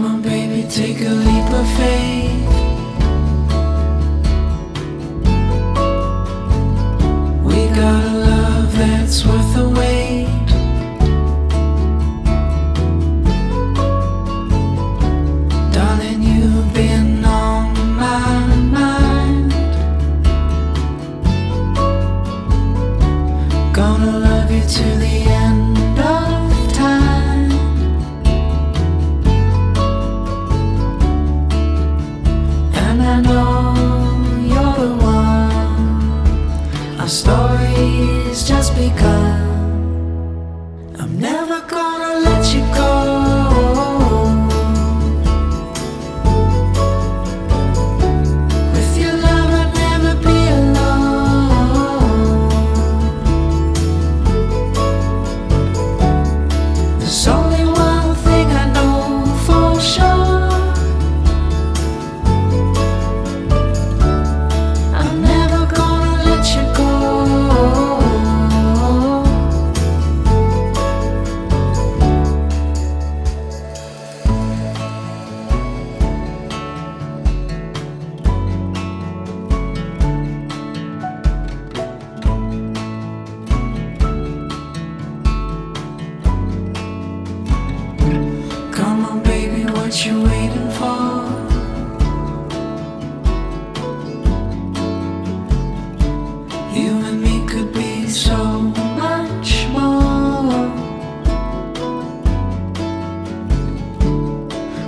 on, baby, take a leap of faith. We got a love that's worth the wait. Darling, you've been on my mind. Gonna love you to the end of time. And I know you're the one. Our story's just begun. I'm never gonna let you go. With your love I'd never be alone. There's only one thing I know for sure. I'm never gonna let you go. Come on, baby, what you waiting for? You and me could be so much more.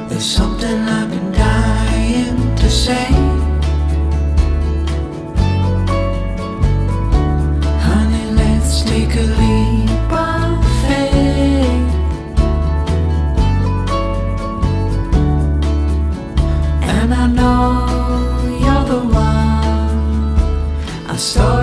There's something I've been dying to say. Honey, let's take a leap of faith. And I know you're the one. Our story